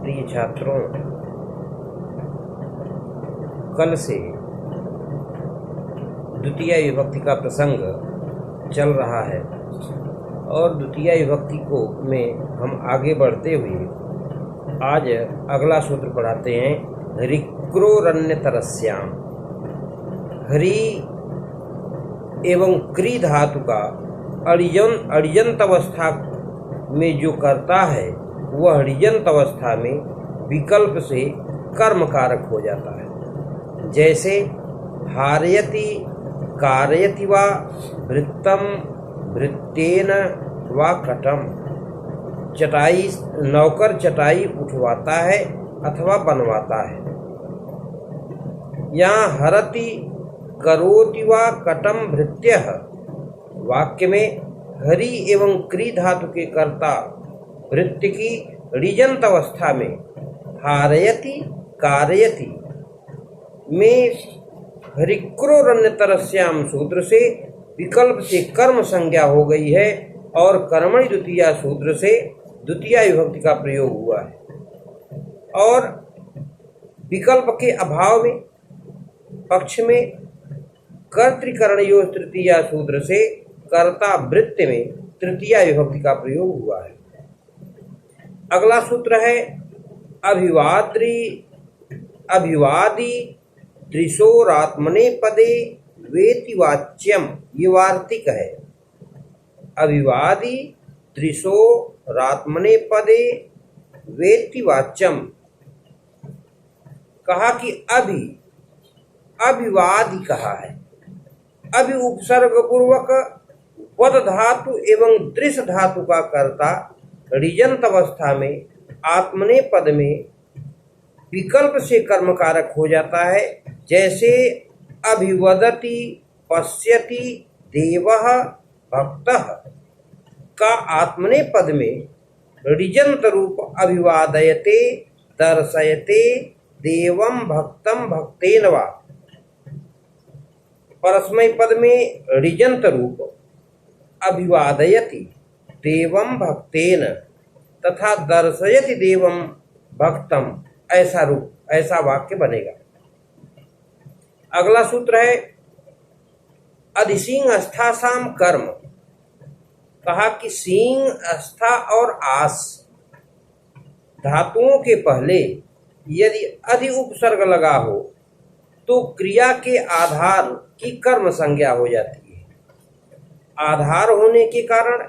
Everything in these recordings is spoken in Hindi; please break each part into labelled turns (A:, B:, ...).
A: प्रिय छात्रों, कल से द्वितीय विभक्ति का प्रसंग चल रहा है और द्वितीय विभक्ति को में हम आगे बढ़ते हुए आज अगला सूत्र पढ़ाते हैं। ऋक्रोरण्यतरस्याम। हरि एवं क्री धातु का अड़ियंत अवस्था में जो करता है वह अड़ियंत अवस्था में विकल्प से कर्म कारक हो जाता है। जैसे हारयति कारयति वा वृत्तम वृत्तेन वा कटम। चटाई नौकर चटाई उठवाता है अथवा बनवाता है। यहाँ हरति करोति वा कटम भृत्यः वाक्य में हरि एवं क्री धातु के कर्ता वृत्ति की ऋजंत अवस्था में हारयति कारयति में हरिक्रोरण्यतरस्याम सूत्र से विकल्प से कर्म संज्ञा हो गई है और कर्मणि द्वितीया सूत्र से द्वितीया विभक्ति का प्रयोग हुआ है। और विकल्प के अभाव में पक्ष में कर्तृकरणयोः तृतीया सूत्र से कर्ता वृत्ति में तृतीया विभक्ति का प्रयोग हुआ है। अगला सूत्र है अभिवादी त्रिशोरात्मनेपदे वेति वाच्यम। ये वार्तिक है। अभिवादी त्रिशोरात्मनेपदे वेति वाच्यम। कहा कि अभिवादी कहा है। अभि उपसर्ग पूर्वक वद धातु एवं दृश्य धातु का कर्ता ऋजंत अवस्था में आत्मने पद में विकल्प से कर्म कारक हो जाता है। जैसे अभिवदति पश्यति देवः भक्तः का आत्मने पद में ऋजंत रूप अभिवादयते दर्शयते देवं भक्तम भक्तेन वा। परस्मै पद में ऋजंत रूप अभिवादयति देवं भक्तेन तथा दर्शयति देवं भक्तम ऐसा वाक्य बनेगा। अगला सूत्र है अधिसींग अस्था कर्म। कहा कि सींग अस्था और आस धातुओं के पहले यदि अधि उपसर्ग लगा हो तो क्रिया के आधार की कर्म संज्ञा हो जाती है। आधार होने के कारण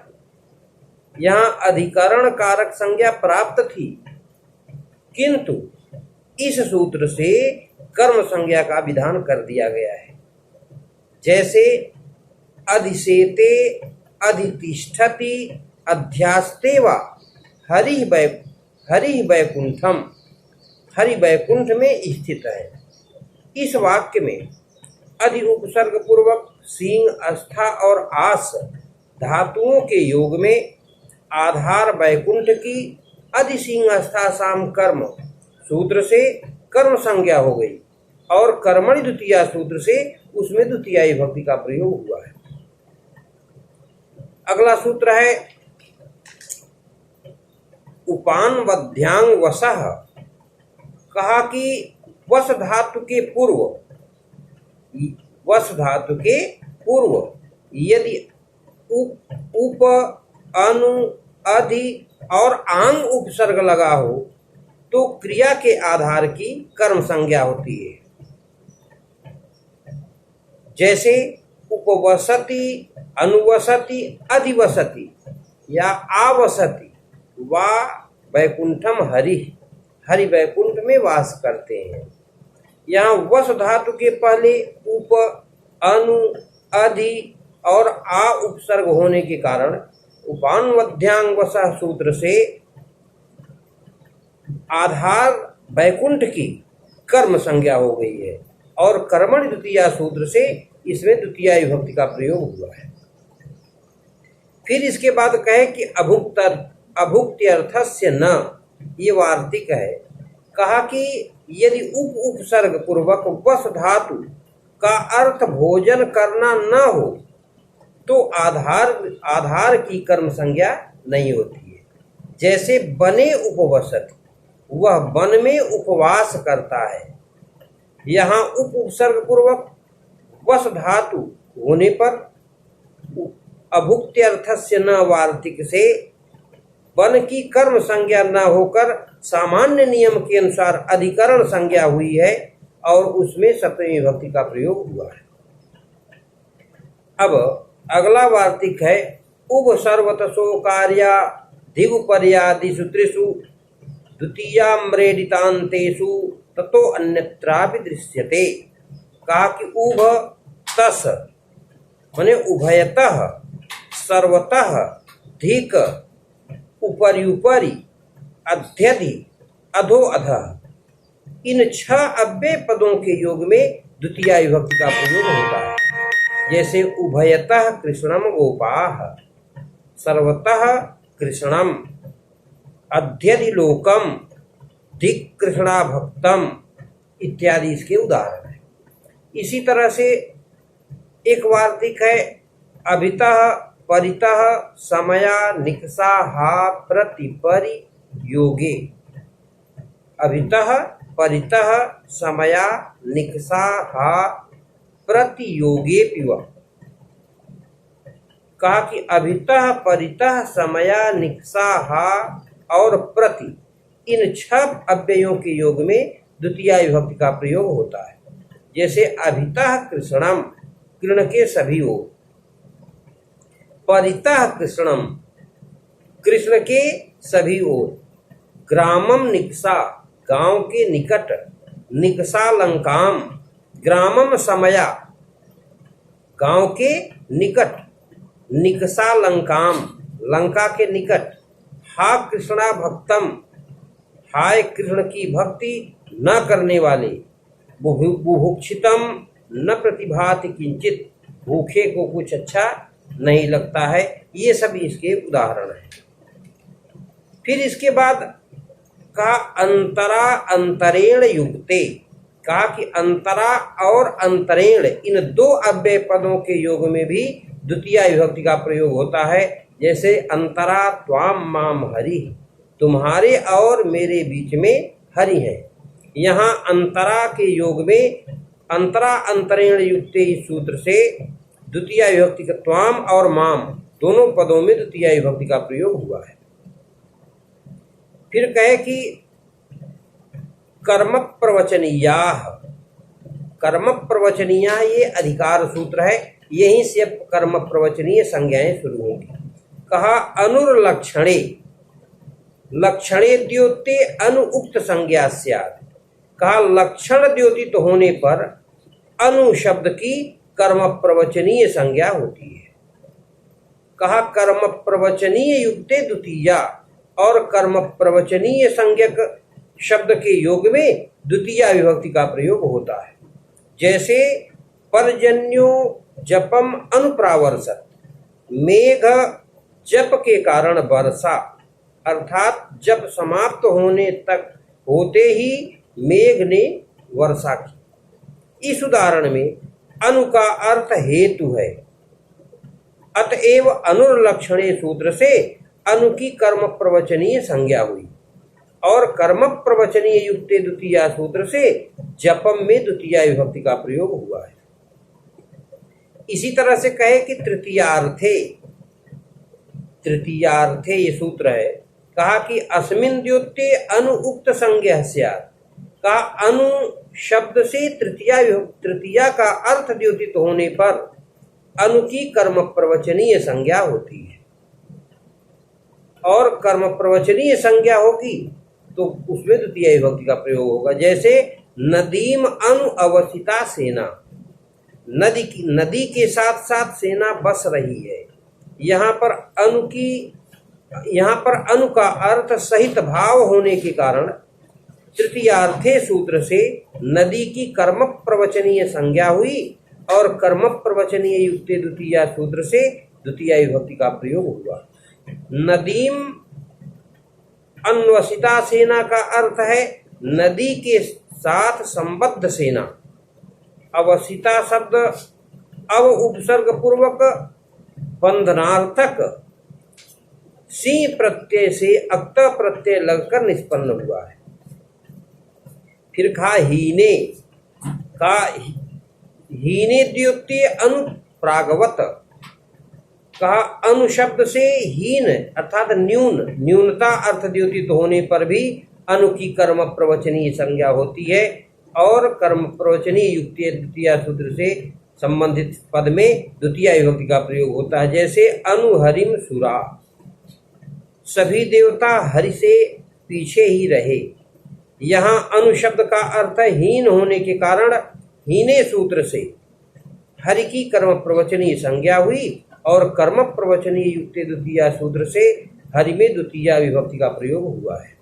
A: यहाँ अधिकरण कारक संज्ञा प्राप्त थी, किंतु इस सूत्र से कर्म संज्ञा का विधान कर दिया गया है। जैसे अधिसेते अधितिष्ठति अध्यास्ते वा हरि वैकुंठम। हरि वैकुंठ में स्थित है। इस वाक्य में अधि उपसर्ग पूर्वक सींग अस्था और आस धातुओं के योग में आधार वैकुंठ की अधिसींग अस्था साम कर्म सूत्र से कर्म संज्ञा हो गई और कर्मणि द्वितीया सूत्र से उसमें द्वितीया विभक्ति का प्रयोग हुआ है। अगला सूत्र है उपानवध्यांग वसः। कहा कि वस धातु के पूर्व यदि उप अनु अधि और आंग उपसर्ग लगा हो तो क्रिया के आधार की कर्म संज्ञा होती है। जैसे उपवसति अनुवसति अधिवसति या आवसति वा वैकुंठम हरि वैकुंठ में वास करते हैं। यहाँ वस धातु के पहले उप अनु अधि और आ उपसर्ग होने के कारण उपानवध्यांग वसः सूत्र से आधार वैकुंठ की कर्म संज्ञा हो गई है और कर्मणि द्वितीया सूत्र से इसमें द्वितीया विभक्ति का प्रयोग हुआ है। फिर इसके बाद कहे कि अभुक्त्यर्थस्य न। ये वार्तिक है। कहा कि यदि उपसर्ग पूर्वक वस धातु का अर्थ भोजन करना न हो तो आधार की कर्म संज्ञा नहीं होती है। जैसे बने उपवसति वह वन में उपवास करता है। यहाँ उपसर्ग पूर्वक वस धातु होने पर अभुक्त्यर्थस्य न वार्तिक से वन की कर्म संज्ञा न होकर सामान्य नियम के अनुसार अधिकरण संज्ञा हुई है और उसमें सप्तमी विभक्ति का प्रयोग हुआ है। अब अगला वार्तिक है उभ सर्वतसो कार्या दिवपर्यादिषु त्रिषु द्वितीयाम्रेडितान्तेषु ततो अन्यत्रापि दृश्यते। कहा कि उभ तस माने उभयतः, सर्वतः, धिक, उपरि, अध्यधि, अधो अधः इन 6 अव्यय पदों के योग में द्वितीया विभक्ति का प्रयोग होता है। जैसे उभयतः कृष्णम गोपाः, सर्वतः कृष्णम, अध्यधि लोकम, धिक कृष्णा भक्तम इत्यादि इसके उदाहरण है। इसी तरह से एक वार्तिक है अभितः परितः समया निकषा हा प्रतिपरि योगे। अभितः परितः समया निकषा हा प्रतियोगे पिव। कहा कि अभितः परितः समया निकषा हा और प्रति इन 6 अव्ययों के योग में द्वितीया विभक्ति का प्रयोग होता है। जैसे अभितः कृष्णम, कृष्ण के सभी ओर, परितः कृष्णम, कृष्ण के सभी ओर, ग्रामम निकषा, गांव के निकट, निकषा लंकाम, ग्रामम समया, गांव के निकट, निकषा लंकाम, लंका के निकट, हा कृष्णा भक्तम, हाय कृष्ण की भक्ति न करने वाले, बुभुक्षितम न प्रतिभाति किंचित, भूखे को कुछ अच्छा नहीं लगता है। ये सब इसके उदाहरण हैं। फिर इसके बाद कहा अंतरा अंतरेण युक्ते। कहा कि अंतरा और अंतरेण इन 2 अव्यय पदों के योग में भी द्वितीया विभक्ति का प्रयोग होता है। जैसे अंतरा त्वाम माम हरि, तुम्हारे और मेरे बीच में हरि है। यहाँ अंतरा के योग में अंतरा अंतरेण युक्ते इस सूत्र से द्वितीया विभक्ति का त्वाम और माम दोनों पदों में द्वितीया विभक्ति का प्रयोग हुआ है। फिर कहे कि कर्म प्रवचनीयाः, कर्म प्रवचनीया ये अधिकार सूत्र है, यहीं से कर्म प्रवचनीय संज्ञाएं शुरू होंगी। कहा अनुर्लक्षणे, लक्षणे द्योते अनुउक्त संज्ञा स्यात्। कहा लक्षण द्योतित होने पर अनु शब्द की कर्म प्रवचनीय संज्ञा होती है। कहा कर्म प्रवचनीय युक्ते द्वितीया, और कर्म प्रवचनीय संज्ञक शब्द के योग में द्वितीया विभक्ति का प्रयोग होता है। जैसे पर्जन्यो जपम अनुप्रावर्षत, मेघ जप के कारण वर्षा, अर्थात जप समाप्त होने तक होते ही मेघ ने वर्षा की। इस उदाहरण में अनु का अर्थ हेतु है, अतएव अनुर्लक्षणे सूत्र से अनु की कर्म प्रवचनीय संज्ञा हुई, और कर्म प्रवचनीय युक्ते द्वितीया सूत्र से जपम में द्वितीया विभक्ति का प्रयोग हुआ है। इसी तरह से कहे कि तृतीयार्थे, तृतीयार्थे ये सूत्र है। कहा कि अस्मिन् द्योते अनुउक्त संज्ञा स्यात्। कहा अनु शब्द से तृतीया का अर्थ द्योतित होने पर अनु की कर्म प्रवचनीय संज्ञा होती है, और कर्म प्रवचनीय संज्ञा होगी तो उसमें द्वितीया विभक्ति का प्रयोग होगा। जैसे नदीम अनु अवसिता सेना, नदी के साथ साथ सेना बस रही है। यहाँ पर अनु का अर्थ सहित भाव होने के कारण तृतीयार्थे सूत्र से नदी की कर्म प्रवचनीय संज्ञा हुई, और कर्म प्रवचनीय युक्ते द्वितीया सूत्र से द्वितीया विभक्ति का प्रयोग हुआ। नदीम अन्वसिता सेना का अर्थ है नदी के साथ संबद्ध सेना। अवसिता शब्द अव उपसर्ग पूर्वक बंधनार्थक सी प्रत्यय से अक्त प्रत्यय लगकर निष्पन्न हुआ है। फिर कहा हीने का, हीने द्योत्य अनुप्रागवत, कहा अनु शब्द से हीन अर्थात न्यून, न्यूनता अर्थ द्योतित होने पर भी अनु की कर्म प्रवचनीय संज्ञा होती है और कर्म प्रवचनीय युक्ति द्वितीय सूत्र से संबंधित पद में द्वितीय विभक्ति का प्रयोग होता है। जैसे अनुहरिम सुरा, सभी देवता हरि से पीछे ही रहे। यहाँ अनु शब्द का अर्थ हीन होने के कारण हीने सूत्र से हरि की कर्म प्रवचनीय संज्ञा हुई और कर्म प्रवचनीय युक्त द्वितीय सूत्र से हरि में द्वितीय विभक्ति का प्रयोग हुआ है।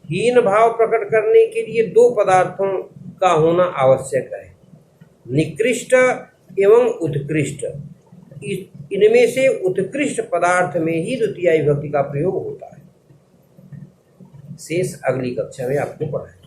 A: हीन भाव प्रकट करने के लिए दो पदार्थों का होना आवश्यक है, निकृष्ट एवं उत्कृष्ट। इनमें से उत्कृष्ट पदार्थ में ही द्वितीय विभक्ति का प्रयोग होता है। शेष अगली कक्षा में आपको पढ़ाएंगे।